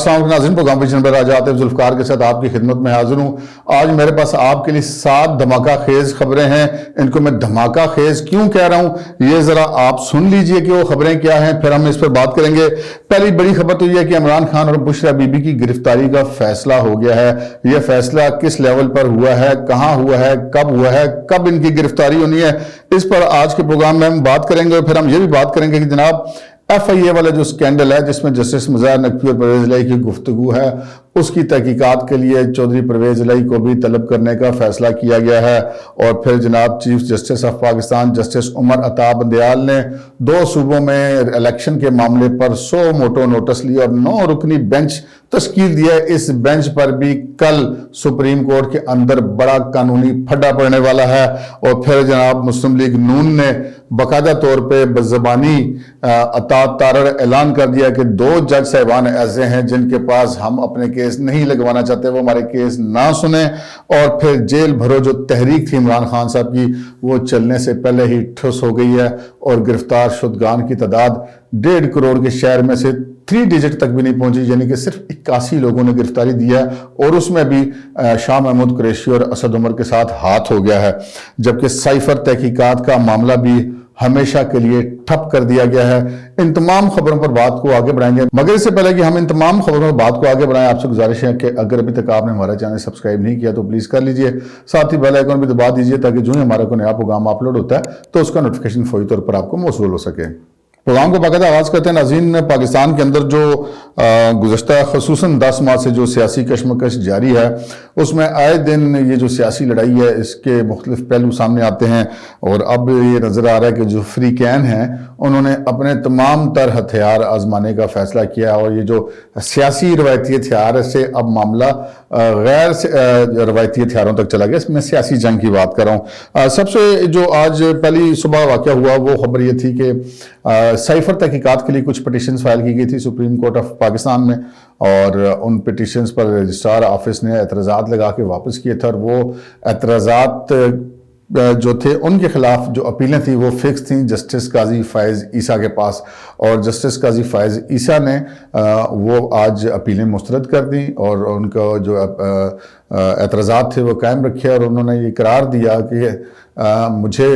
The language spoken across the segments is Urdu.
السلام علیکم ناظرین، پروگرام ویژن پر آج آتے ذوالفقار کے ساتھ آپ کی خدمت میں حاضر ہوں۔ آج میرے پاس آپ کے لیے 7 دھماکہ خیز خبریں ہیں۔ ان کو میں دھماکہ خیز کیوں کہہ رہا ہوں یہ ذرا آپ سن لیجئے کہ وہ خبریں کیا ہیں، پھر ہم اس پر بات کریں گے۔ پہلی بڑی خبر تو یہ ہے کہ عمران خان اور بشریٰ بی بی کی گرفتاری کا فیصلہ ہو گیا ہے۔ یہ فیصلہ کس لیول پر ہوا ہے، کہاں ہوا ہے، کب ان کی گرفتاری ہونی ہے، اس پر آج کے پروگرام میں ہم بات کریں گے۔ اور پھر ہم یہ بھی بات کریں گے کہ جناب ایف آئی اے والا جو سکینڈل ہے جس میں جسٹس مظاہر نقوی اور پرویز الہی کی گفتگو ہے، اس کی تحقیقات کے لیے چودھری پرویز الہی کو بھی طلب کرنے کا فیصلہ کیا گیا ہے۔ اور پھر جناب chief justice of Pakistan justice Umar Ata Bandial نے 2 صوبوں میں الیکشن کے معاملے پر 100 موٹو نوٹس لی اور 9 رکنی بینچ تشکیل دیا ہے۔ اس بینچ پر بھی کل سپریم کورٹ کے اندر بڑا قانونی پھڈا پڑنے والا ہے۔ اور پھر جناب مسلم لیگ نون نے باقاعدہ طور پہ بزبانی اطاعت تارڑ اعلان کر دیا کہ 2 جج صاحبان ایسے ہیں جن کے پاس ہم اپنے کیس نہیں لگوانا چاہتے، وہ ہمارے کیس نہ سنیں۔ اور پھر جیل بھرو جو تحریک تھی عمران خان صاحب کی، وہ چلنے سے پہلے ہی ٹھس ہو گئی ہے اور گرفتار شدگان کی تعداد 1.5 کروڑ کے شہر میں سے 3 ڈیجٹ تک بھی نہیں پہنچی، یعنی کہ صرف 81 لوگوں نے گرفتاری دیا ہے اور اس میں بھی شاہ محمود قریشی اور اسد عمر کے ساتھ ہاتھ ہو گیا ہے۔ جبکہ سائفر تحقیقات کا معاملہ بھی ہمیشہ کے لیے ٹھپ کر دیا گیا ہے۔ ان تمام خبروں پر بات کو آگے بڑھائیں گے، مگر اس سے پہلے کہ ہم ان تمام خبروں پر بات کو آگے بڑھائیں، آپ سے گزارش ہے کہ اگر ابھی تک آپ نے ہمارا چینل سبسکرائب نہیں کیا تو پلیز کر لیجئے، ساتھ ہی بیل آئیکن بھی دبا دیجئے تاکہ جو ہی ہمارا کوئی نیا پروگرام اپلوڈ ہوتا ہے تو اس کا نوٹیفیکیشن فوری طور پر آپ کو موصول ہو سکے۔ پروگرام کو باقاعدہ آغاز کرتے ہیں ناظرین۔ پاکستان کے اندر جو گزشتہ خصوصاً 10 ماہ سے جو سیاسی کشمکش جاری ہے، اس میں آئے دن یہ جو سیاسی لڑائی ہے اس کے مختلف پہلو سامنے آتے ہیں۔ اور اب یہ نظر آ رہا ہے کہ جو فریقین ہیں انہوں نے اپنے تمام تر ہتھیار آزمانے کا فیصلہ کیا، اور یہ جو سیاسی روایتی ہتھیار سے اب معاملہ غیر روایتی ہتھیاروں تک چلا گیا۔ اس میں سیاسی جنگ کی بات کر رہا ہوں۔ سب سے جو آج پہلی صبح واقعہ ہوا وہ خبر یہ تھی کہ سائفر تحقیقات کے لیے کچھ پٹیشنز فائل کی گئی تھی سپریم کورٹ آف پاکستان میں، اور ان پٹیشنز پر رجسٹرار آفس نے اعتراضات لگا کے واپس کیے تھے، اور وہ اعتراضات جو تھے ان کے خلاف جو اپیلیں تھیں وہ فکس تھیں جسٹس قاضی فائز عیسیٰ کے پاس، اور جسٹس قاضی فائز عیسیٰ نے وہ آج اپیلیں مسترد کر دیں اور ان کا جو اعتراضات تھے وہ قائم رکھے، اور انہوں نے یہ قرار دیا کہ مجھے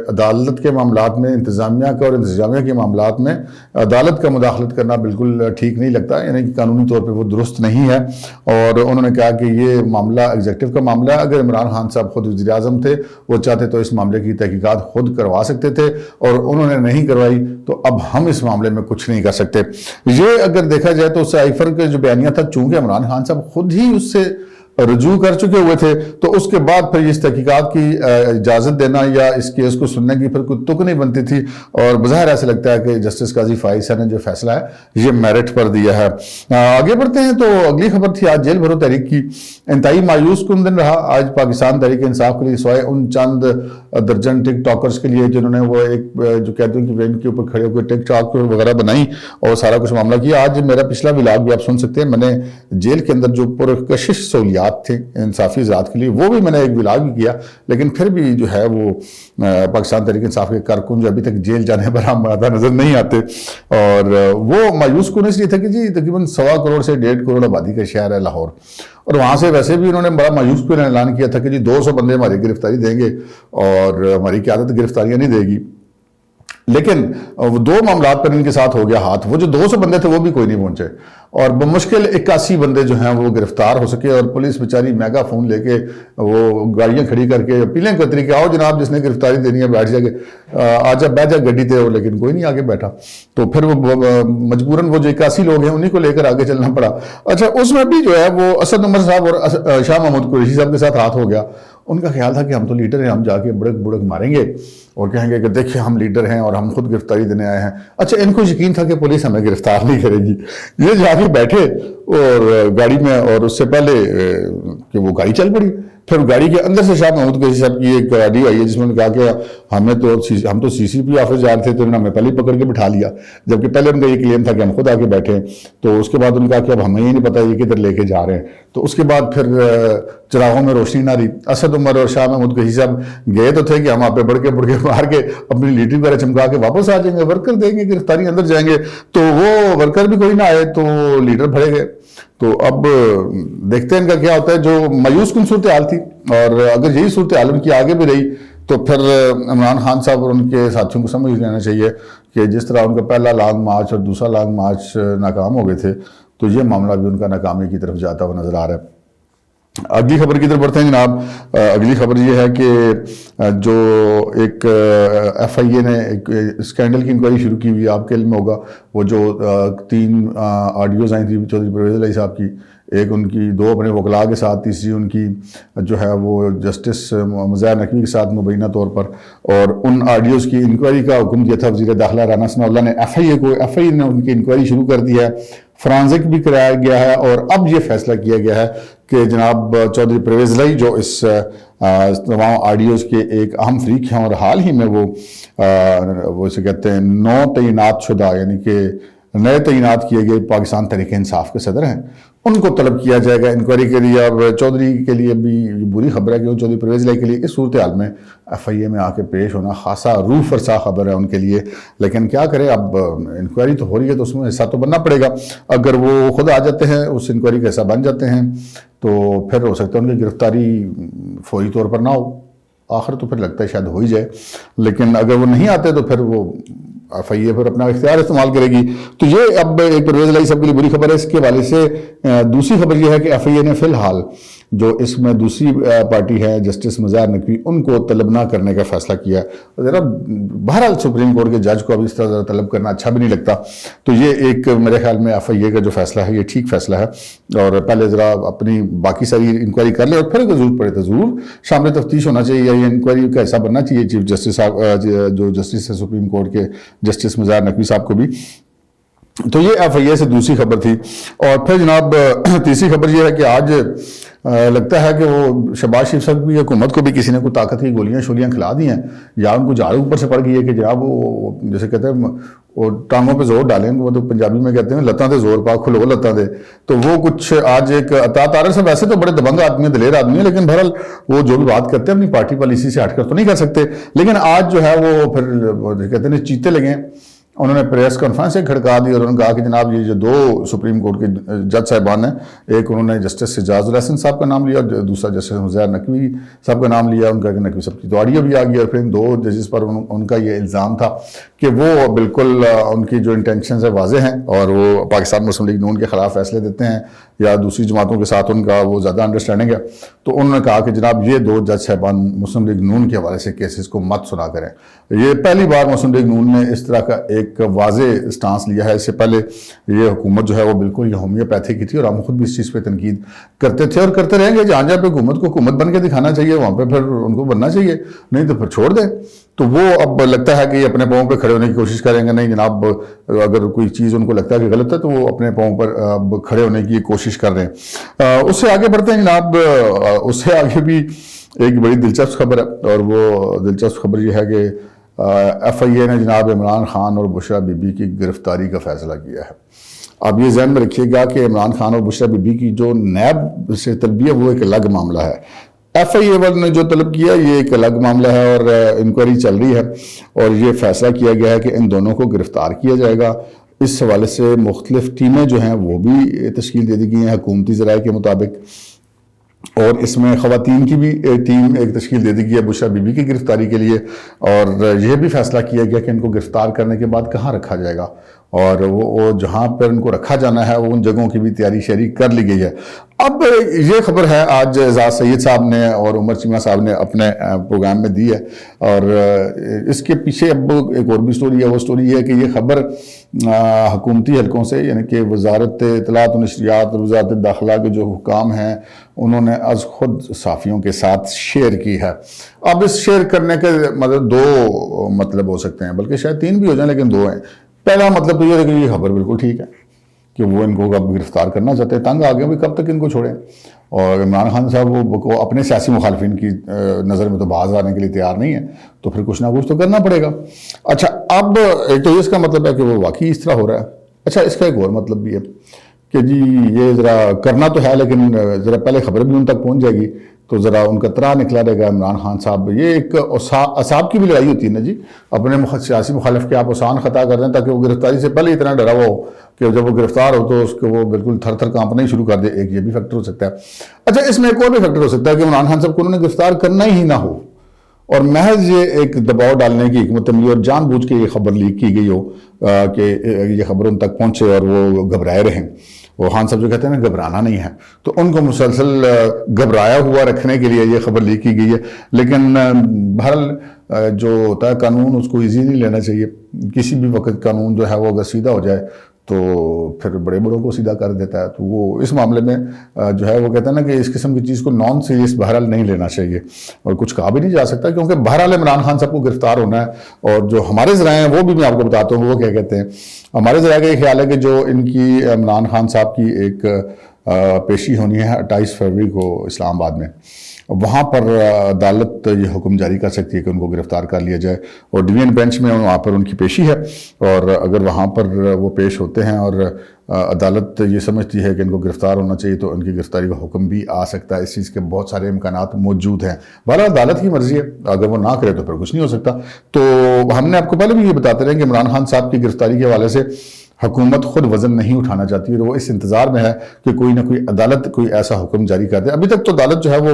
عدالت کے معاملات میں انتظامیہ کا اور انتظامیہ کے معاملات میں عدالت کا مداخلت کرنا بالکل ٹھیک نہیں لگتا، یعنی کہ قانونی طور پہ وہ درست نہیں ہے۔ اور انہوں نے کہا کہ یہ معاملہ ایگزیکٹو کا معاملہ ہے، اگر عمران خان صاحب خود وزیر اعظم تھے، وہ چاہتے تو اس معاملے کی تحقیقات خود کروا سکتے تھے، اور انہوں نے نہیں کروائی تو اب ہم اس معاملے میں کچھ نہیں کر سکتے۔ یہ اگر دیکھا جائے تو سائفر کے جو بیانیہ تھا، چونکہ عمران خان صاحب خود ہی اس سے رجوع کر چکے ہوئے تھے، تو اس کے بعد پھر اس تحقیقات کی اجازت دینا یا اس کیس کو سننے کی پھر کوئی تک نہیں بنتی تھی، اور بظاہر ایسا لگتا ہے کہ جسٹس قاضی فائز نے جو فیصلہ ہے یہ میرٹ پر دیا ہے۔ آگے بڑھتے ہیں تو اگلی خبر تھی آج جیل بھرو تحریک کی۔ انتہائی مایوس کن دن رہا آج پاکستان تحریک انصاف کے لیے، سوائے ان چند درجن ٹک ٹاکرز کے لیے جنہوں نے وہ ایک جو کہتے ہیں کہ برین کے اوپر کھڑے ہو کے ٹک ٹاک وغیرہ بنائی اور سارا کچھ معاملہ کیا۔ آج میرا پچھلا ولاگ بھی آپ سن سکتے ہیں، میں نے جیل کے اندر جو پرکشش سہولیات تھے انصافی ذات کے لیے وہ بھی میں نے ایک ولاگ بھی کیا، لیکن پھر بھی جو ہے وہ پاکستان تحریک انصاف کے کارکن جو ابھی تک جیل جانے پر ہم نظر نہیں آتے، اور وہ مایوس کن اس لیے تھا کہ جی تقریباً 1.25 کروڑ سے 1.5 کروڑ آبادی کا شہر ہے لاہور، اور وہاں سے ویسے بھی انہوں نے بڑا مایوس کن اعلان کیا تھا کہ جی 200 بندے ہماری گرفتاری دیں گے اور ہماری قیادت گرفتاریاں نہیں دے گی، لیکن 2 معاملات پر ان کے ساتھ ہو گیا ہاتھ۔ وہ جو 200 بندے تھے وہ بھی کوئی نہیں پہنچے، اور بمشکل 81 بندے جو ہیں وہ گرفتار ہو سکے، اور پولیس بیچاری میگا فون لے کے وہ گاڑیاں کھڑی کر کے اپیلیں کرتی رہی کہ آؤ جناب جس نے گرفتاری دینی ہے بیٹھ جائے، آجا بیٹھ جا گڈی تھے، لیکن کوئی نہیں آگے بیٹھا، تو پھر وہ مجبوراً وہ جو 81 لوگ ہیں انہیں کو لے کر آگے چلنا پڑا۔ اچھا اس میں بھی جو ہے وہ اسد عمر صاحب اور شاہ محمود قریشی صاحب کے ساتھ ہاتھ ہو گیا۔ ان کا خیال تھا کہ ہم تو لیڈر ہیں، ہم جا کے بڑک ماریں گے اور کہیں گے کہ دیکھیں ہم لیڈر ہیں اور ہم خود گرفتاری دینے آئے ہیں۔ اچھا ان کو یقین تھا کہ پولیس ہمیں گرفتار نہیں کرے گی، یہ جا کے بیٹھے اور گاڑی میں، اور اس سے پہلے کہ وہ گاڑی چل پڑی، پھر گاڑی کے اندر سے شاہ محمود قریشی صاحب کی ایک گاڑی آئی ہے جس میں انہوں نے کہا کہ ہم تو سی سی پی آفس جا رہے تھے تو انہوں نے ہمیں پہلے پکڑ کے بٹھا لیا، جبکہ پہلے ان کا یہ کلیم تھا کہ ہم خود آ کے بیٹھے. تو اس کے بعد انہوں نے کہا کہ اب ہمیں یہ نہیں پتا یہ کدھر لے کے جا رہے ہیں. تو اس کے بعد پھر چراغوں میں روشنی نہ رہی. اسد عمر اور شاہ محمود قریشی صاحب گئے تو تھے کہ ہم آپ پہ بڑھ کے مار کے اپنی لیٹری وغیرہ چمکا کے واپس آ جائیں گے، ورکر دیں گے، گرفتاری اندر جائیں گے. تو وہ ورکر بھی کوئی نہ آئے تو لیڈر بھرے گئے. تو اب دیکھتے ہیں ان کا کیا ہوتا ہے. جو مایوس کن صورتحال تھی، اور اگر یہی صورتحال ان کی آگے بھی رہی تو پھر عمران خان صاحب اور ان کے ساتھیوں کو سمجھ لینا چاہیے کہ جس طرح ان کا پہلا لانگ مارچ اور دوسرا لانگ مارچ ناکام ہو گئے تھے تو یہ معاملہ بھی ان کا ناکامی کی طرف جاتا ہوا نظر آ رہا ہے. اگلی خبر کی طرف بڑھتے ہیں جناب. اگلی خبر یہ ہے کہ جو ایک ایف آئی اے نے ایک اسکینڈل کی انکوائری شروع کی ہوئی ہے، آپ کے علم میں ہوگا وہ جو 3 آڈیوز آئیں تھیں چودھری پرویز الہی صاحب کی، ایک ان کی 2 اپنے وکلاء کے ساتھ، تیسری ان کی جو ہے وہ جسٹس مظاہر نقوی کے ساتھ مبینہ طور پر. اور ان آڈیوز کی انکوائری کا حکم دیا تھا وزیر داخلہ رانا ثناء اللہ نے ایف آئی اے کو. ایف آئی اے نے ان کی انکوائری شروع کر دی ہے، فرانزک بھی کرایا گیا ہے، اور اب یہ فیصلہ کیا گیا ہے کہ جناب چودھری پرویز الہی جو اس تمام آڈیوز کے ایک اہم فریق ہیں اور حال ہی میں وہ اسے کہتے ہیں نو تعینات شدہ یعنی کہ نئے تعینات کیے گئے پاکستان تحریک انصاف کے صدر ہیں، ان کو طلب کیا جائے گا انکوائری کے لیے. اب چودھری کے لیے بھی یہ بری خبر ہے کہ چودھری پرویز الہی کے لیے اس صورتحال میں ایف آئی اے میں آ کے پیش ہونا خاصا روح فرسا خبر ہے ان کے لیے. لیکن کیا کرے، اب انکوائری تو ہو رہی ہے تو اس میں حصہ تو بننا پڑے گا. اگر وہ خود آ جاتے ہیں، اس انکوائری کا حصہ بن جاتے ہیں تو پھر ہو سکتا ہے ان کی گرفتاری فوری طور پر نہ ہو. آخر تو پھر لگتا ہے شاید ہو ہی جائے، لیکن اگر وہ نہیں آتے تو پھر وہ ایف آئی اے پھر اپنا اختیار استعمال کرے گی. تو یہ اب ایک پرویز الہی صاحب کے لیے بری خبر ہے. اس کے حوالے سے دوسری خبر یہ ہے کہ ایف آئی اے نے فی الحال جو اس میں دوسری پارٹی ہے جسٹس مظاہر نقوی، ان کو طلب نہ کرنے کا فیصلہ کیا ہے. ذرا بہرحال سپریم کورٹ کے جج کو اب اس طرح ذرا طلب کرنا اچھا بھی نہیں لگتا. تو یہ ایک میرے خیال میں ایف آئی اے کا جو فیصلہ ہے یہ ٹھیک فیصلہ ہے، اور پہلے ذرا اپنی باقی ساری انکوائری کر لیں اور پھر اگر ضرورت پڑے تو ضرور شامل تفتیش ہونا چاہیے، یا یہ انکوائری کا حصہ بننا چاہیے چیف جسٹس صاحب جو جسٹس ہے سپریم کورٹ کے جسٹس مظاہر نقوی صاحب کو بھی. تو یہ ایف آئی اے سے دوسری خبر تھی. اور پھر جناب تیسری خبر یہ ہے کہ آج لگتا ہے کہ وہ شہباز شریف صاحب بھی حکومت کو بھی کسی نے کوئی طاقت کی گولیاں شولیاں کھلا دی ہیں، یا ان کو جھاڑو اوپر سے پڑ گئی ہے کہ جناب وہ جیسے کہتے ہیں وہ ٹانگوں پہ زور ڈالیں، وہ تو پنجابی میں کہتے ہیں لتاں دے زور پا کھلو لتاں دے. تو وہ کچھ آج ایک عطا طارق صاحب ویسے تو بڑے دبنگ آدمی ہیں، دلیر آدمی ہیں، لیکن بہرحال وہ جو بھی بات کرتے ہیں اپنی پارٹی پالیسی سے ہٹ کر تو نہیں کر سکتے. لیکن آج جو ہے وہ پھر کہتے ہیں چیتے لگے، انہوں نے پریس کانفرنس سے کھڑکا دی اور انہوں نے کہا کہ جناب یہ جو 2 سپریم کورٹ کے جج صاحبان ہیں، ایک انہوں نے جسٹس سجاد الحسن صاحب کا نام لیا اور دوسرا جسٹس مظاہر نقوی صاحب کا نام لیا. ان کا نقوی صاحب کی تو آڈیو بھی آ گئی، اور پھر ان 2 ججز پر ان کا یہ الزام تھا کہ وہ بالکل ان کی جو انٹینشنز ہیں واضح ہیں اور وہ پاکستان مسلم لیگ نون کے خلاف فیصلے دیتے ہیں یا دوسری جماعتوں کے ساتھ ان کا وہ زیادہ انڈرسٹینڈنگ ہے. تو انہوں نے کہا کہ جناب یہ 2 جج صاحبان مسلم لیگ نون کے حوالے سے کیسز کو مت سنا کریں. یہ پہلی بار مسلم لیگ نون نے اس طرح کا ایک واضح سٹانس لیا ہے. اس سے پہلے یہ حکومت جو ہے وہ بالکل یہ ہومیوپیتھی کی تھی، اور ہم خود بھی اس چیز پہ تنقید کرتے تھے اور کرتے رہیں گے. جہاں پہ حکومت کو حکومت بن کے دکھانا چاہیے وہاں پہ پھر ان کو بننا چاہیے، نہیں تو پھر چھوڑ دیں. تو وہ اب لگتا ہے کہ یہ اپنے پاؤں پہ کھڑے ہونے کی کوشش کریں گے. نہیں جناب، اگر کوئی چیز ان کو لگتا ہے کہ غلط ہے تو وہ اپنے پاؤں پر اب کھڑے ہونے کی کوشش کر رہے ہیں. اس سے آگے بڑھتے ہیں جناب. اس سے آگے بھی ایک بڑی دلچسپ خبر ہے، اور وہ دلچسپ خبر یہ ہے کہ ایف آئی اے نے جناب عمران خان اور بشرا بی بی کی گرفتاری کا فیصلہ کیا ہے. اب یہ ذہن میں رکھیے گا کہ عمران خان اور بشرا بی بی کی جو نیب سے طلبی ہے وہ ایک الگ معاملہ ہے. ایف آئی اے والوں نے جو طلب کیا یہ ایک الگ معاملہ ہے، اور انکوائری چل رہی ہے، اور یہ فیصلہ کیا گیا ہے کہ ان دونوں کو گرفتار کیا جائے گا. اس حوالے سے مختلف ٹیمیں جو ہیں وہ بھی تشکیل دے دی گئی ہیں حکومتی ذرائع کے مطابق، اور اس میں خواتین کی بھی ٹیم ایک تشکیل دے دی گئی ہے بشرا بی بی کی گرفتاری کے لیے. اور یہ بھی فیصلہ کیا گیا کہ ان کو گرفتار کرنے کے بعد کہاں رکھا جائے گا، اور وہ جہاں پر ان کو رکھا جانا ہے ان جگہوں کی بھی تیاری شیری کر لی گئی ہے. اب یہ خبر ہے آج اعزاز سید صاحب نے اور عمر چیمہ صاحب نے اپنے پروگرام میں دی ہے، اور اس کے پیچھے اب ایک اور بھی سٹوری ہے. وہ سٹوری یہ ہے کہ یہ خبر حکومتی حلقوں سے یعنی کہ وزارت اطلاعات و نشریات اور وزارت داخلہ کے جو حکام ہیں انہوں نے از خود صحافیوں کے ساتھ شیئر کی ہے. اب اس شیئر کرنے کے مطلب 2 مطلب ہو سکتے ہیں، بلکہ شاید 3 بھی ہو جائیں، لیکن 2 ہیں. پہلا مطلب تو یہ ہے کہ یہ خبر بالکل ٹھیک ہے کہ وہ ان کو اب گرفتار کرنا چاہتے ہیں، تنگ آ گئے بھی کب تک ان کو چھوڑیں. اور عمران خان صاحب وہ اپنے سیاسی مخالفین کی نظر میں تو باز آنے کے لیے تیار نہیں ہے، تو پھر کچھ نہ کچھ تو کرنا پڑے گا۔ اچھا، اب ایک تو اس کا مطلب ہے کہ وہ واقعی اس طرح ہو رہا ہے۔ اچھا، اس کا ایک اور مطلب بھی ہے کہ جی یہ ذرا کرنا تو ہے، لیکن ذرا پہلے خبر بھی ان تک پہنچ جائے گی تو ذرا ان کا طرح نکلا رہے گا عمران خان صاحب۔ یہ ایک اعصاب کی بھی لڑائی ہوتی ہے نا جی، اپنے سیاسی مخالف کے آپ آسان خطا کر دیں تاکہ وہ گرفتاری سے پہلے اتنا ڈرا ہوا ہو کہ جب وہ گرفتار ہو تو اس کو وہ بالکل تھر تھر کانپنا ہی شروع کر دے۔ ایک یہ بھی فیکٹر ہو سکتا ہے۔ اچھا، اس میں ایک اور بھی فیکٹر ہو سکتا ہے کہ عمران خان صاحب کو انہوں نے گرفتار کرنا ہی نہ ہو، اور محض یہ ایک دباؤ ڈالنے کی حکمت عملی اور جان بوجھ کے یہ خبر لیک کی گئی ہو کہ یہ خبر ان تک پہنچے اور وہ گھبرائے رہیں۔ وہ خان صاحب جو کہتے ہیں نا گھبرانا نہیں ہے، تو ان کو مسلسل گھبرایا ہوا رکھنے کے لیے یہ خبر لیک کی گئی ہے۔ لیکن بہرحال جو ہوتا ہے قانون، اس کو ایزی نہیں لینا چاہیے۔ کسی بھی وقت قانون جو ہے وہ اگر سیدھا ہو جائے تو پھر بڑے بڑوں کو سیدھا کر دیتا ہے، تو وہ اس معاملے میں جو ہے وہ کہتا ہے نا کہ اس قسم کی چیز کو نان سیریس بہرحال نہیں لینا چاہیے، اور کچھ کہا بھی نہیں جا سکتا کیونکہ بہرحال عمران خان صاحب کو گرفتار ہونا ہے۔ اور جو ہمارے ذرائع ہیں وہ بھی میں آپ کو بتاتا ہوں وہ کیا کہتے ہیں۔ ہمارے ذرائع کا یہ خیال ہے کہ جو ان کی عمران خان صاحب کی ایک پیشی ہونی ہے 28 فروری کو اسلام آباد میں، وہاں پر عدالت یہ حکم جاری کر سکتی ہے کہ ان کو گرفتار کر لیا جائے، اور ڈویژن بینچ میں وہاں پر ان کی پیشی ہے، اور اگر وہاں پر وہ پیش ہوتے ہیں اور عدالت یہ سمجھتی ہے کہ ان کو گرفتار ہونا چاہیے تو ان کی گرفتاری کا حکم بھی آ سکتا ہے۔ اس چیز کے بہت سارے امکانات موجود ہیں، بہرحال عدالت کی مرضی ہے، اگر وہ نہ کرے تو پھر کچھ نہیں ہو سکتا۔ تو ہم نے آپ کو پہلے بھی یہ بتاتے رہے کہ عمران خان صاحب کی گرفتاری کے حوالے سے حکومت خود وزن نہیں اٹھانا چاہتی، اور وہ اس انتظار میں ہے کہ کوئی نہ کوئی عدالت کوئی ایسا حکم جاری کر دے۔ ابھی تک تو عدالت جو ہے وہ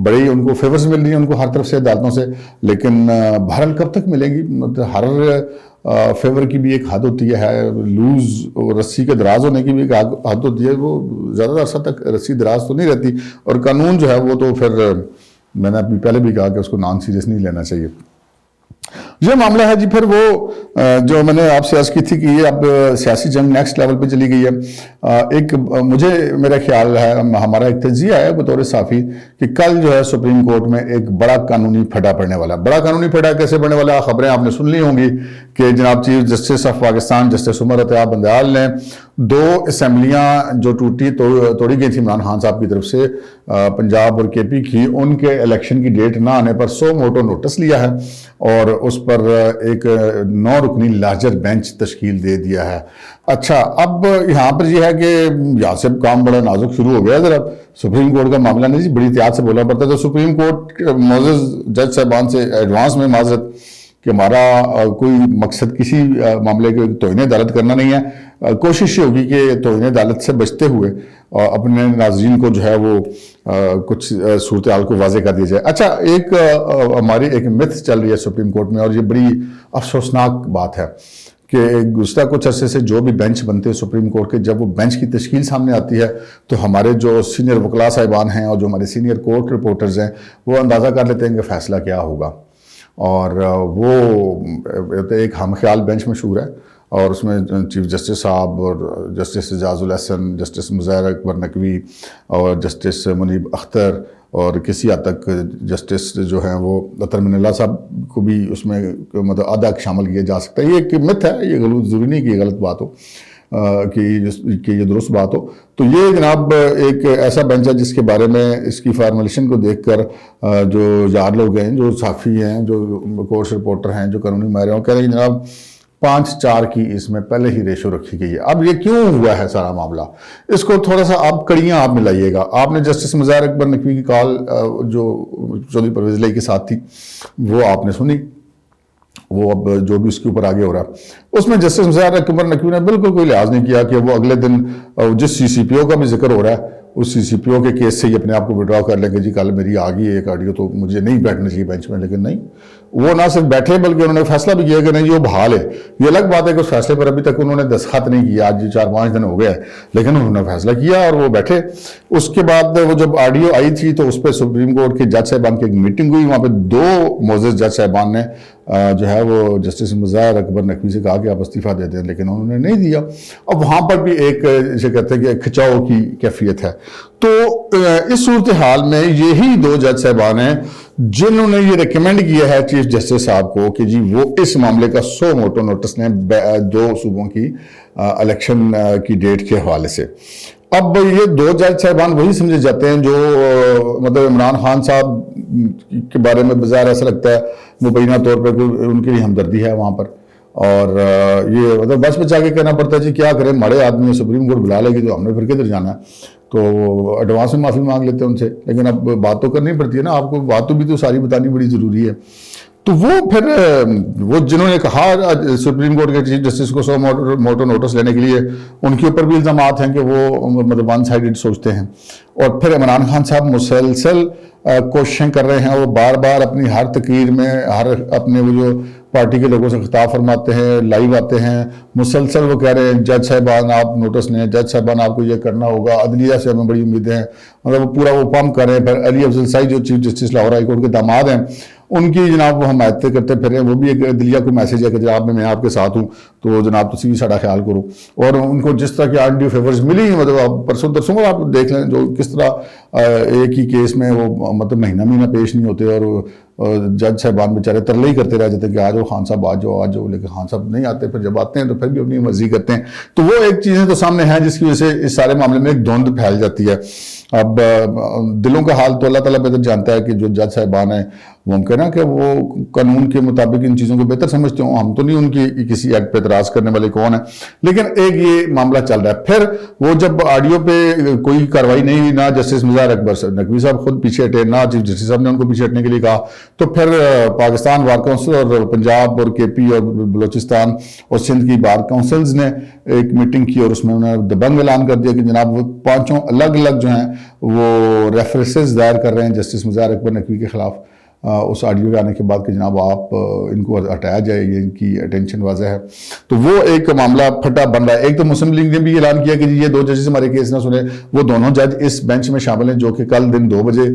بڑی ان کو فیورز مل رہی ہیں ان کو ہر طرف سے عدالتوں سے، لیکن بہرحال کب تک ملیں گی؟ ہر فیور کی بھی ایک حد ہوتی ہے، لوز اور رسی کے دراز ہونے کی بھی ایک حد ہوتی ہے، وہ زیادہ عرصہ تک رسی دراز تو نہیں رہتی، اور قانون جو ہے وہ تو پھر میں نے ابھی پہلے بھی کہا کہ اس کو نان سیریس نہیں لینا چاہیے۔ یہ معاملہ ہے جی۔ پھر وہ جو میں نے آپ سے عرض کی تھی کہ یہ اب سیاسی جنگ نیکسٹ لیول پہ چلی گئی ہے۔ ایک مجھے میرا خیال ہے، ہمارا ایک تجزیہ ہے بطور صحافی کہ کل جو ہے سپریم کورٹ میں ایک بڑا قانونی پھڈا پڑنے والا ہے۔ بڑا قانونی پھڈا کیسے پڑنے والا؟ خبریں آپ نے سن لی ہوں گی کہ جناب chief justice of Pakistan justice Umar Atiya Bandial نے 2 اسمبلیاں جو توڑی گئی تھی عمران خان صاحب کی طرف سے، پنجاب اور کے پی کی، ان کے الیکشن کی ڈیٹ نہ آنے پر سو موٹو نوٹس لیا ہے، اور اس پر ایک 9 رکنی لارجر بینچ تشکیل دے دیا ہے۔ اچھا، اب یہاں پر یہ ہے کہ یہاں سے کام بڑا نازک شروع ہو گیا۔ ذرا سپریم کورٹ کا معاملہ نہیں جی، بڑی احتیاط سے بولنا پڑتا ہے۔ تو سپریم کورٹ معزز جج صاحبان سے ایڈوانس میں معذرت کہ ہمارا کوئی مقصد کسی معاملے کے توہین عدالت کرنا نہیں ہے۔ کوشش یہ ہوگی کہ توہین عدالت سے بچتے ہوئے اپنے ناظرین کو جو ہے وہ کچھ صورتحال کو واضح کر دیا جائے۔ اچھا، ایک ہماری ایک متھ چل رہی ہے سپریم کورٹ میں، اور یہ بڑی افسوسناک بات ہے کہ گزشتہ کچھ عرصے سے جو بھی بینچ بنتے ہیں سپریم کورٹ کے، جب وہ بینچ کی تشکیل سامنے آتی ہے تو ہمارے جو سینئر وکلاء صاحبان ہیں اور جو ہمارے سینئر کورٹ رپورٹرز ہیں وہ اندازہ کر لیتے ہیں کہ فیصلہ کیا ہوگا، اور وہ ایک ہم خیال بینچ مشہور ہے، اور اس میں چیف جسٹس صاحب اور جسٹس اعجاز الحسن، جسٹس مظاہر اکبر نقوی اور جسٹس منیب اختر، اور کسی حد تک جسٹس جو ہیں وہ عطر من اللہ صاحب کو بھی اس میں مطلب آدھا شامل کیا جا سکتا ہے۔ یہ ایک مت ہے، یہ ضروری نہیں کہ یہ غلط بات ہو کہ یہ درست بات ہو۔ تو یہ جناب ایک ایسا بینچ ہے جس کے بارے میں اس کی فارمولیشن کو دیکھ کر جو یار لوگ ہیں، جو صحافی ہیں، جو کورس رپورٹر ہیں، جو قانونی ماہر ہیں، کہہ رہے ہیں جناب 5-4 کی اس میں پہلے ہی ریشو رکھی گئی ہے۔ اب یہ کیوں ہوا ہے سارا معاملہ؟ اس کو تھوڑا سا آپ کڑیاں آپ ملائیے گا۔ آپ نے جسٹس مظاہر اکبر نقوی کی کال جو چودھری پرویز الہی کے ساتھ تھی وہ آپ نے سنی، وہ اب جو بھی اس کے اوپر آگے ہو رہا ہے اس میں جسٹس مظاہر اکبر نقوی نے بالکل کوئی لحاظ نہیں کیا کہ وہ اگلے دن جس سی سی پی او کا بھی ذکر ہو رہا ہے اس سی سی پی او کے کیس سے ہی اپنے آپ کو وڈرا کر لیں گے، جی کل میری آ گئی ایک آڈیو تو مجھے نہیں بیٹھنا چاہیے بینچ میں۔ لیکن نہیں، وہ نہ صرف بیٹھے بلکہ انہوں نے فیصلہ بھی کیا کہ نہیں، یہ بحال ہے۔ یہ الگ بات ہے کہ اس فیصلے پر ابھی تک انہوں نے دستخط نہیں کیا، آج 4-5 دن ہو گیا ہے، لیکن انہوں نے فیصلہ کیا اور وہ بیٹھے۔ اس کے بعد وہ جب آڈیو آئی تھی تو اس پہ سپریم کورٹ کے جج صاحبان کی ایک میٹنگ ہوئی، وہاں پہ 2 معزز جج صاحبان نے جو ہے وہ جسٹس مظاہر اکبر نقوی سے کہا کہ آپ استعفیٰ دے دیں، لیکن انہوں نے نہیں دیا۔ اب وہاں پر بھی ایک جسے کہتے ہیں کہ کھچاؤ کی کیفیت ہے۔ تو اس صورتحال میں یہی 2 جج صاحبان ہیں جنہوں نے یہ ریکمینڈ کیا ہے چیف جسٹس صاحب کو کہ جی وہ اس معاملے کا 100 موٹو نوٹس نے 2 صوبوں کی الیکشن کی ڈیٹ کے حوالے سے۔ اب یہ دو جج صاحبان وہی سمجھے جاتے ہیں جو مطلب عمران خان صاحب کے بارے میں بظاہر ایسا لگتا ہے مبینہ طور پہ ان کے لیے ہمدردی ہے وہاں پر، اور یہ مطلب بس بچا کے کہنا پڑتا ہے جی کیا کریں، مڑے آدمی سپریم کورٹ بلا لے گی تو ہم نے پھر کدھر جانا ہے، تو ایڈوانس میں معافی مانگ لیتے ہیں ان سے، لیکن اب بات تو کرنی پڑتی ہے نا، آپ کو بات تو بھی تو ساری بتانی بڑی ضروری ہے۔ تو وہ پھر وہ جنہوں نے کہا سپریم کورٹ کے چیف جسٹس کو 100 موٹو نوٹس لینے کے لیے، ان کے اوپر بھی الزامات ہیں کہ وہ مطلب ون سائیڈڈ سوچتے ہیں، اور پھر عمران خان صاحب مسلسل کوششیں کر رہے ہیں، وہ بار بار اپنی ہر تقریر میں اپنے وہ جو پارٹی کے لوگوں سے خطاب فرماتے ہیں، لائیو آتے ہیں، مسلسل وہ کہہ رہے ہیں جج صاحبان آپ نوٹس لیں، جج صاحبان آپ کو یہ کرنا ہوگا، عدلیہ سے ہمیں بڑی امیدیں ہیں، مطلب پورا وہ پمپ کر رہے ہیں۔ پھر علی افضل سعید جو chief justice Lahore high court کے داماد ہیں، ان کی جناب وہ حمایتیں کرتے پھر وہ بھی ایک عدلیہ کو میسیج ہے کہ جناب میں آپ کے ساتھ ہوں، تو جناب تسی بھی ساڑا خیال کرو، اور ان کو جس طرح کی آنڈیو فیورز ملی، مطلب آپ پرسوں ترسوں آپ دیکھ لیں جو کس طرح ایک ہی کیس میں وہ مطلب مہینہ پیش نہیں ہوتے، اور جج صاحبان بیچارے ترلے ہی کرتے رہ جاتے کہ آ جاؤ خان صاحب آ جاؤ، لیکن خان صاحب نہیں آتے، پھر جب آتے ہیں تو پھر بھی اپنی مرضی کرتے ہیں۔ تو وہ ایک چیزیں تو سامنے ہیں جس کی وجہ سے اس سارے معاملے میں ایک دھند پھیل جاتی ہے۔ اب دلوں کا حال تو اللہ تعالیٰ بہتر جانتا ہے کہ جو جج صاحبان ہیں ممکن ہے کہ وہ قانون کے مطابق ان چیزوں کو بہتر سمجھتے ہوں، ہم تو نہیں ان کی کسی ایکٹ پہ اعتراض کرنے والے کون ہیں، لیکن ایک یہ معاملہ چل رہا ہے۔ پھر وہ جب آڈیو پہ کوئی کاروائی نہیں ہوئی، نہ جسٹس مظاہر اکبر نقوی صاحب خود پیچھے ہٹے، نہ چیف جسٹس صاحب نے ان کو پیچھے ہٹنے کے لیے کہا، تو پھر پاکستان بار کونسل اور پنجاب اور کے پی اور بلوچستان اور سندھ کی بار کونسلز نے ایک میٹنگ کی، اور اس میں انہوں نے دبنگ اعلان کر دیا کہ جناب وہ پانچوں الگ الگ جو ہیں وہ ریفرنسز دائر کر رہے ہیں جسٹس مظاہر اکبر نقوی کے خلاف اس آڈیو کے آنے کے بعد کہ جناب آپ ان کو ہٹایا جائے، یہ ان کی اٹینشن واضح ہے۔ تو وہ ایک معاملہ پھٹا بن رہا ہے۔ ایک تو مسلم لیگ نے بھی اعلان کیا کہ یہ دو ججز ہمارے کیس نہ سنیں، وہ دونوں جج اس بینچ میں شامل ہیں جو کہ کل دن 2 بجے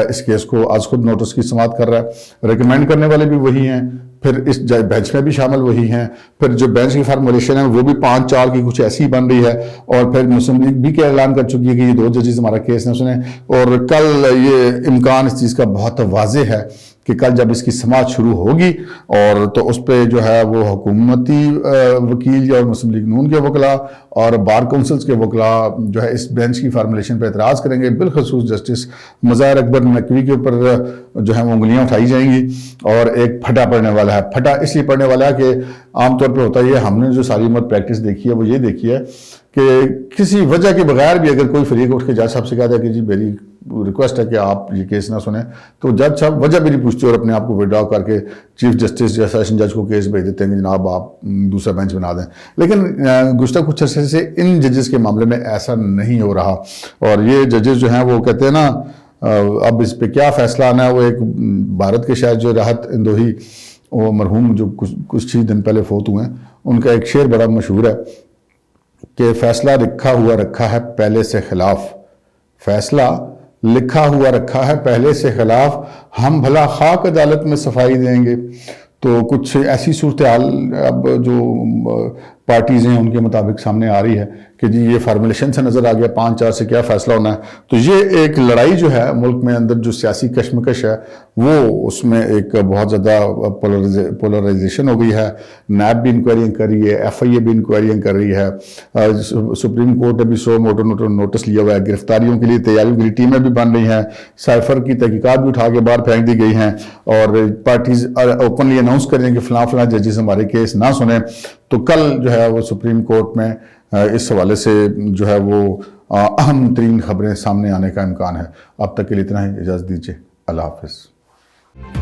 اس کیس کو آج خود نوٹس کی سماعت کر رہا ہے۔ ریکمینڈ کرنے والے بھی وہی ہیں، پھر اس بینچ میں بھی شامل وہی ہیں، پھر جو بینچ کی فارمولیشن ہے وہ بھی 5-4 کی کچھ ایسی بن رہی ہے، اور پھر مسلم لیگ بھی کیا اعلان کر چکی ہے کہ یہ 2 ججز ہمارا کیس نہ سنیں، اور کل یہ امکان اس چیز کا بہت واضح ہے کہ کل جب اس کی سماعت شروع ہوگی اور تو اس پہ جو ہے وہ حکومتی وکیل یا مسلم لیگ نون کے وکلاء اور بار کونسلز کے وکلاء جو ہے اس بینچ کی فارمولیشن پہ اعتراض کریں گے، بالخصوص جسٹس مظاہر اکبر نقوی کے اوپر جو ہے وہ انگلیاں اٹھائی جائیں گی، اور ایک پھٹا پڑنے والا ہے۔ پھٹا اس لیے پڑنے والا ہے کہ عام طور پہ ہوتا ہے یہ، ہم نے جو ساری عمر پریکٹس دیکھی ہے وہ یہ دیکھی ہے کہ کسی وجہ کے بغیر بھی اگر کوئی فریق اٹھ کے جج صاحب سے کہتا ہے کہ جی میری ریکویسٹ ہے کہ آپ یہ کیس نہ سنیں، تو جج صاحب وجہ بھی نہیں پوچھتے اور اپنے آپ کو وڈرا کر کے چیف جسٹس یا سیشن جج کو کیس بھیج دیتے ہیں کہ جناب آپ دوسرا بینچ بنا دیں۔ لیکن گزشتہ کچھ عرصے سے ان ججز کے معاملے میں ایسا نہیں ہو رہا، اور یہ ججز جو ہیں وہ کہتے ہیں نا اب اس پہ کیا فیصلہ آنا ہے۔ وہ ایک بھارت کے شاید جو راحت اندوہی وہ مرحوم جو کچھ ہی دن پہلے فوت ہوئے ہیں، ان کا ایک شعر بڑا مشہور ہے کہ فیصلہ لکھا ہوا رکھا ہے پہلے سے خلاف، فیصلہ لکھا ہوا رکھا ہے پہلے سے خلاف، ہم بھلا خاک عدالت میں صفائی دیں گے۔ تو کچھ ایسی صورتحال اب جو پارٹیز ہیں ان کے مطابق سامنے آ رہی ہے کہ جی یہ فارمولیشن سے نظر آ گیا 5-4 سے کیا فیصلہ ہونا ہے۔ تو یہ ایک لڑائی جو ہے ملک میں اندر جو سیاسی کشمکش ہے وہ اس میں ایک بہت زیادہ پولرائزیشن ہو گئی ہے۔ نیب بھی انکوائریاں کر رہی ہے، ایف آئی اے بھی انکوائریاں کر رہی ہے، سپریم کورٹ نے بھی 100 موٹو نوٹس لیا ہوا ہے، گرفتاریوں کے لیے تیاریوں کے لیے ٹیمیں بھی بن رہی ہیں، سائفر کی تحقیقات بھی اٹھا کے باہر پھینک دی گئی ہیں، اور پارٹیز اوپنلی اناؤنس کر رہے ہیں کہ فلاں ججز ہمارے کیس نہ سنیں۔ تو کل جو ہے وہ سپریم کورٹ میں اس حوالے سے جو ہے وہ اہم ترین خبریں سامنے آنے کا امکان ہے۔ اب تک کے لیے اتنا ہی، اجازت دیجیے، اللہ حافظ۔